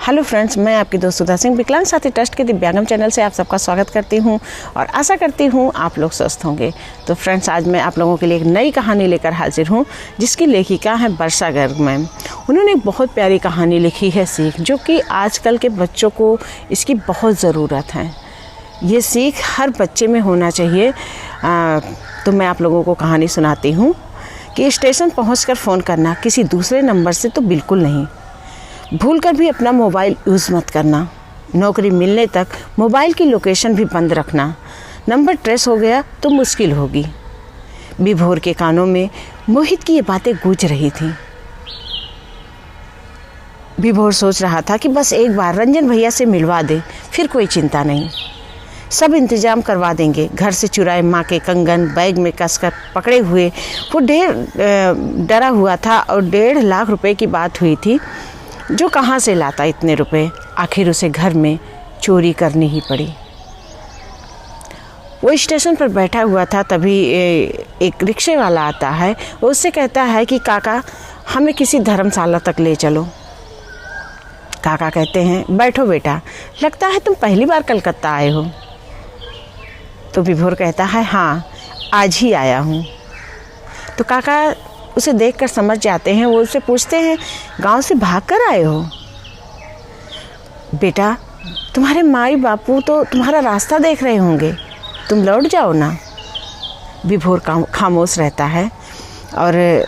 Hello friends, मैं आपकी दोस्त सुधा सिंह विकलांग साथी ट्रस्ट के दिव्यांगम चैनल से आप सबका स्वागत करती हूं और आशा करती हूं आप लोग स्वस्थ होंगे। तो फ्रेंड्स, आज मैं आप लोगों के लिए एक नई कहानी लेकर हाजिर हूं जिसकी लेखिका है वर्षा गर्ग मैम। उन्होंने एक बहुत प्यारी कहानी लिखी है सीख, जो कि आजकल के बच्चों को इसकी बहुत ज़रूरत है। ये सीख हर बच्चे में होना चाहिए। तो मैं आप लोगों को कहानी सुनाती हूँ कि स्टेशन पहुँचकर फ़ोन करना किसी दूसरे नंबर से तो बिल्कुल नहीं। भूलकर भी अपना मोबाइल यूज़ मत करना। नौकरी मिलने तक मोबाइल की लोकेशन भी बंद रखना। नंबर ट्रेस हो गया तो मुश्किल होगी। विभोर के कानों में मोहित की ये बातें गूंज रही थीं। विभोर सोच रहा था कि बस एक बार रंजन भैया से मिलवा दे, फिर कोई चिंता नहीं, सब इंतज़ाम करवा देंगे। घर से चुराए माँ के कंगन बैग में कसकर पकड़े हुए वो डरा हुआ था और 1.5 लाख रुपए की बात हुई थी, जो कहाँ से लाता इतने रुपए। आखिर उसे घर में चोरी करनी ही पड़ी। वो स्टेशन पर बैठा हुआ था, तभी एक रिक्शे वाला आता है। वो उससे कहता है कि काका, हमें किसी धर्मशाला तक ले चलो। काका कहते हैं, बैठो बेटा, लगता है तुम पहली बार कलकत्ता आए हो। तो विभोर कहता है, हाँ, आज ही आया हूँ। तो काका उसे देखकर समझ जाते हैं। वो उससे पूछते हैं, गांव से भागकर आए हो? बेटा, तुम्हारे माई बापू तो तुम्हारा रास्ता देख रहे होंगे, तुम लौट जाओ ना। विभोर खामोश रहता है। और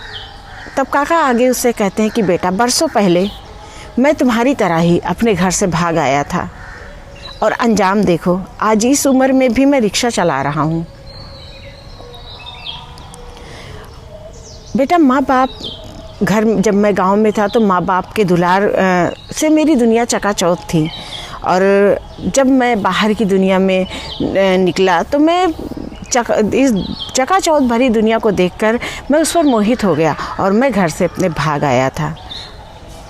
तब काका आगे उससे कहते हैं कि बेटा, बरसों पहले मैं तुम्हारी तरह ही अपने घर से भाग आया था और अंजाम देखो, आज इस उम्र में भी मैं रिक्शा चला रहा हूँ। बेटा, माँ बाप घर जब मैं गांव में था तो माँ बाप के दुलार से मेरी दुनिया चकाचौंध थी, और जब मैं बाहर की दुनिया में निकला तो मैं इस चकाचौंध भरी दुनिया को देखकर मैं उस पर मोहित हो गया और मैं घर से अपने भाग आया था,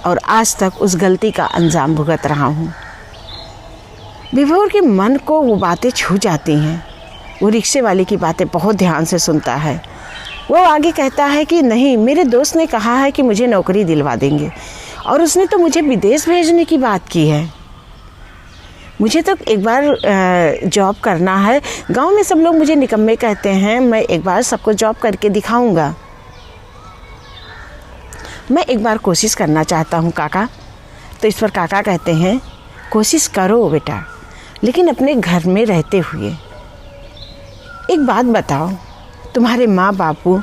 और आज तक उस गलती का अंजाम भुगत रहा हूँ। विभोर के मन को वो बातें छू जाती हैं। वो रिक्शे वाले की बातें बहुत ध्यान से सुनता है। वो आगे कहता है कि नहीं, मेरे दोस्त ने कहा है कि मुझे नौकरी दिलवा देंगे, और उसने तो मुझे विदेश भेजने की बात की है। मुझे तो एक बार जॉब करना है। गांव में सब लोग मुझे निकम्मे कहते हैं, मैं एक बार सबको जॉब करके दिखाऊंगा। मैं एक बार कोशिश करना चाहता हूं काका। तो इस पर काका कहते हैं, कोशिश करो बेटा, लेकिन अपने घर में रहते हुए। एक बात बताओ, तुम्हारे माँ बापू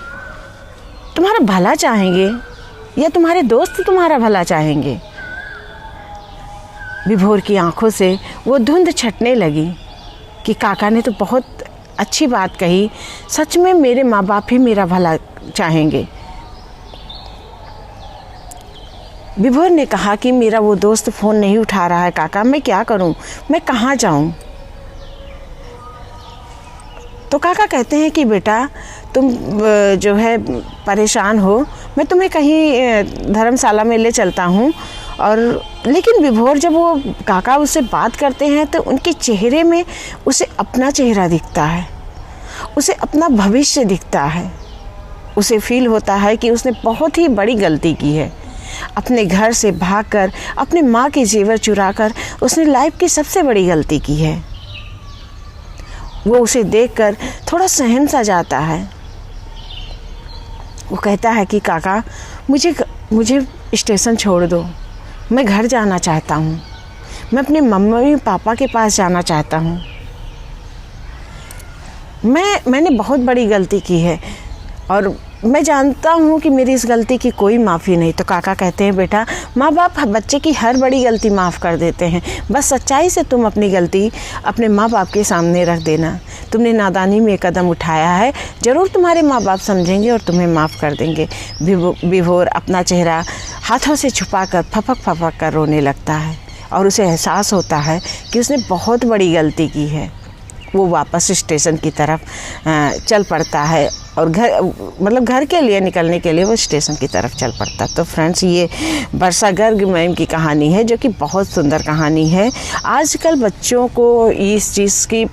तुम्हारा भला चाहेंगे या तुम्हारे दोस्त तुम्हारा भला चाहेंगे? विभोर की आंखों से वो धुंध छटने लगी कि काका ने तो बहुत अच्छी बात कही। सच में मेरे माँ बाप ही मेरा भला चाहेंगे। विभोर ने कहा कि मेरा वो दोस्त फ़ोन नहीं उठा रहा है काका, मैं क्या करूं, मैं कहाँ जाऊं? तो काका कहते हैं कि बेटा, तुम जो है परेशान हो, मैं तुम्हें कहीं धर्मशाला में ले चलता हूँ। और लेकिन विभोर, जब वो काका उससे बात करते हैं तो उनके चेहरे में उसे अपना चेहरा दिखता है, उसे अपना भविष्य दिखता है। उसे फील होता है कि उसने बहुत ही बड़ी गलती की है। अपने घर से भागकर अपनी माँ के जेवर चुराकर उसने लाइफ की सबसे बड़ी गलती की है। वो उसे देखकर थोड़ा सहम सा जाता है। वो कहता है कि काका, मुझे स्टेशन छोड़ दो, मैं घर जाना चाहता हूँ, मैं अपने मम्मी पापा के पास जाना चाहता हूँ। मैंने बहुत बड़ी गलती की है और मैं जानता हूँ कि मेरी इस गलती की कोई माफ़ी नहीं। तो काका कहते हैं, बेटा, माँ बाप बच्चे की हर बड़ी गलती माफ़ कर देते हैं, बस सच्चाई से तुम अपनी गलती अपने माँ बाप के सामने रख देना। तुमने नादानी में कदम उठाया है, ज़रूर तुम्हारे माँ बाप समझेंगे और तुम्हें माफ़ कर देंगे। विभोर अपना चेहरा हाथों से छुपाकर फपक कर रोने लगता है, और उसे एहसास होता है कि उसने बहुत बड़ी गलती की है। वो वापस स्टेशन की तरफ चल पड़ता है और घर के लिए निकलने के लिए वो स्टेशन की तरफ चल पड़ता। तो फ्रेंड्स, ये वर्षा गर्ग मैम की कहानी है, जो कि बहुत सुंदर कहानी है। आजकल बच्चों को इस चीज़ की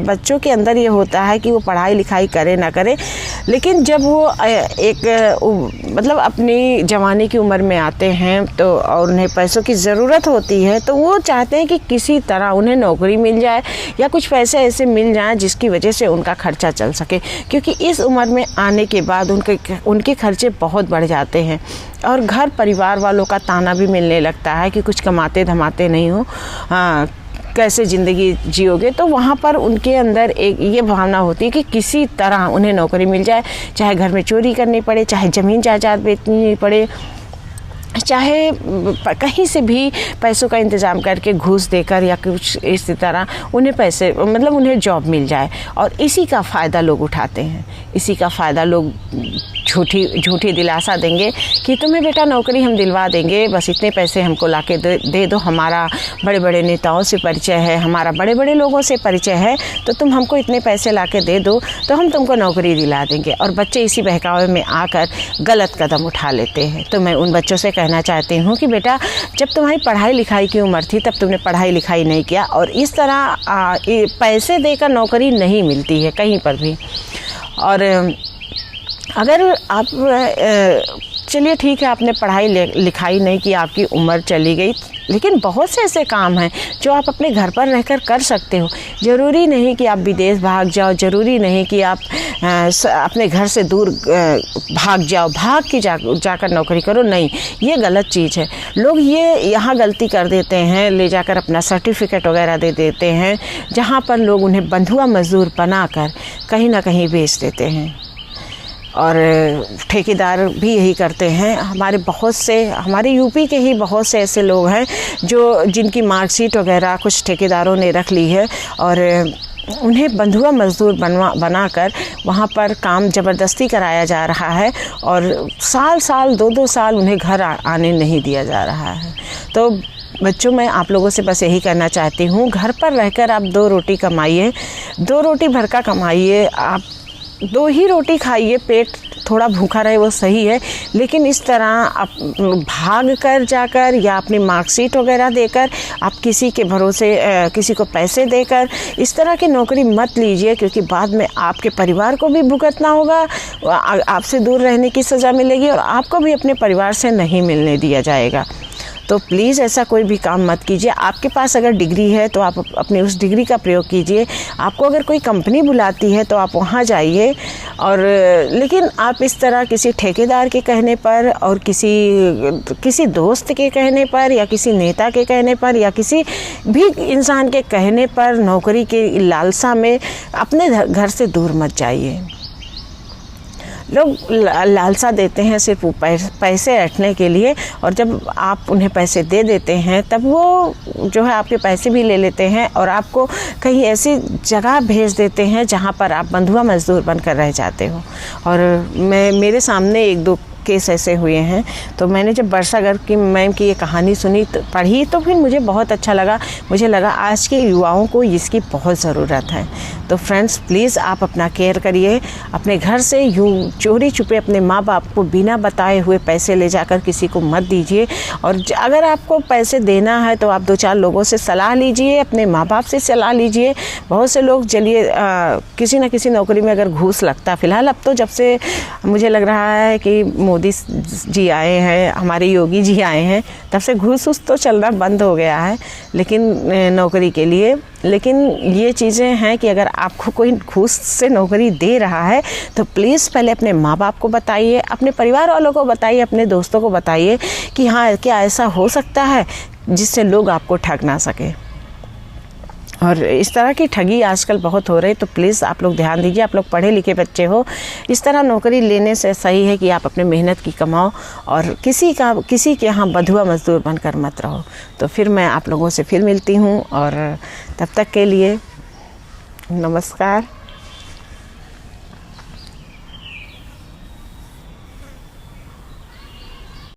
बच्चों के अंदर ये होता है कि वो पढ़ाई लिखाई करे ना करे, लेकिन जब वो अपनी जवानी की उम्र में आते हैं तो और उन्हें पैसों की ज़रूरत होती है, तो वो चाहते हैं कि किसी तरह उन्हें नौकरी मिल जाए या कुछ पैसे ऐसे मिल जाएं जिसकी वजह से उनका खर्चा चल सके, क्योंकि इस उम्र में आने के बाद उनके खर्चे बहुत बढ़ जाते हैं और घर परिवार वालों का ताना भी मिलने लगता है कि कुछ कमाते धमाते नहीं हो, कैसे ज़िंदगी जियोगे। तो वहाँ पर उनके अंदर एक ये भावना होती है कि किसी तरह उन्हें नौकरी मिल जाए, चाहे घर में चोरी करनी पड़े, चाहे ज़मीन जायदाद बेचनी पड़े, चाहे कहीं से भी पैसों का इंतज़ाम करके घूस देकर या कुछ इस तरह उन्हें पैसे उन्हें जॉब मिल जाए। और इसी का फ़ायदा लोग उठाते हैं, इसी का फ़ायदा लोग झूठी दिलासा देंगे कि तुम्हें बेटा नौकरी हम दिलवा देंगे, बस इतने पैसे हमको लाके दे दो, हमारा बड़े बड़े नेताओं से परिचय है, हमारा बड़े बड़े लोगों से परिचय है, तो तुम हमको इतने पैसे लाके दे दो तो हम तुमको नौकरी दिला देंगे। और बच्चे इसी बहकावे में आकर गलत कदम उठा लेते हैं। तो मैं उन बच्चों से कहना चाहती हूँ कि बेटा, जब तुम्हारी पढ़ाई लिखाई की उम्र थी तब तुमने पढ़ाई लिखाई नहीं किया, और इस तरह पैसे देकर नौकरी नहीं मिलती है कहीं पर भी। और अगर आप चलिए ठीक है, आपने पढ़ाई लिखाई नहीं की, आपकी उम्र चली गई, लेकिन बहुत से ऐसे काम हैं जो आप अपने घर पर रहकर कर सकते हो। ज़रूरी नहीं कि आप विदेश भाग जाओ, ज़रूरी नहीं कि आप अपने घर से दूर भाग के जाकर नौकरी करो, नहीं, ये गलत चीज़ है। लोग ये यहाँ गलती कर देते हैं, ले जाकर अपना सर्टिफिकेट वगैरह दे देते हैं, जहाँ पर लोग उन्हें बंधुआ मजदूर बनाकर कहीं ना कहीं बेच देते हैं। और ठेकेदार भी यही करते हैं। हमारे यूपी के ही बहुत से ऐसे लोग हैं जिनकी मार्कशीट वगैरह कुछ ठेकेदारों ने रख ली है और उन्हें बंधुआ मजदूर बनाकर वहाँ पर काम ज़बरदस्ती कराया जा रहा है और साल 2-2 साल उन्हें घर आने नहीं दिया जा रहा है। तो बच्चों, मैं आप लोगों से बस यही कहना चाहती हूँ, घर पर रहकर आप 2 रोटी कमाइए, 2 रोटी भर का कमाइए, आप 2 ही रोटी खाइए, पेट थोड़ा भूखा रहे वो सही है, लेकिन इस तरह आप भाग कर जाकर या अपनी मार्कशीट वगैरह देकर आप किसी के भरोसे किसी को पैसे देकर इस तरह की नौकरी मत लीजिए, क्योंकि बाद में आपके परिवार को भी भुगतना होगा, आपसे दूर रहने की सज़ा मिलेगी और आपको भी अपने परिवार से नहीं मिलने दिया जाएगा। तो प्लीज़ ऐसा कोई भी काम मत कीजिए। आपके पास अगर डिग्री है तो आप अपनी उस डिग्री का प्रयोग कीजिए। आपको अगर कोई कंपनी बुलाती है तो आप वहाँ जाइए, लेकिन आप इस तरह किसी ठेकेदार के कहने पर और किसी दोस्त के कहने पर या किसी नेता के कहने पर या किसी भी इंसान के कहने पर नौकरी के लालसा में अपने घर से दूर मत जाइए। लोग लालसा देते हैं सिर्फ पैसे रखने के लिए, और जब आप उन्हें पैसे दे देते हैं तब वो जो है आपके पैसे भी ले लेते हैं और आपको कहीं ऐसी जगह भेज देते हैं जहाँ पर आप बंधुआ मजदूर बनकर रह जाते हो। और मेरे सामने 1-2 केस ऐसे हुए हैं। तो मैंने जब वर्षा गर्ग की मैम की ये कहानी पढ़ी तो फिर मुझे बहुत अच्छा लगा। मुझे लगा आज के युवाओं को इसकी बहुत ज़रूरत है। तो फ्रेंड्स, प्लीज़ आप अपना केयर करिए, अपने घर से यूँ चोरी छुपे अपने माँ बाप को बिना बताए हुए पैसे ले जाकर किसी को मत दीजिए। और अगर आपको पैसे देना है तो आप 2-4 लोगों से सलाह लीजिए, अपने माँ बाप से सलाह लीजिए। बहुत से लोग चलिए किसी न किसी नौकरी में अगर घूस लगता, फ़िलहाल अब तो जब से मुझे लग रहा है कि मोदी जी आए हैं, हमारे योगी जी आए हैं, तब से घूस तो चलना बंद हो गया है लेकिन नौकरी के लिए। लेकिन ये चीज़ें हैं कि अगर आपको कोई घूस से नौकरी दे रहा है तो प्लीज़ पहले अपने माँ बाप को बताइए, अपने परिवार वालों को बताइए, अपने दोस्तों को बताइए कि हाँ, क्या ऐसा हो सकता है जिससे लोग आपको ठग ना सके। और इस तरह की ठगी आजकल बहुत हो रही, तो प्लीज़ आप लोग ध्यान दीजिए। आप लोग पढ़े लिखे बच्चे हो, इस तरह नौकरी लेने से सही है कि आप अपने मेहनत की कमाओ और किसी के यहाँ बंधुआ मजदूर बनकर मत रहो। तो फिर मैं आप लोगों से फिर मिलती हूँ और तब तक के लिए नमस्कार।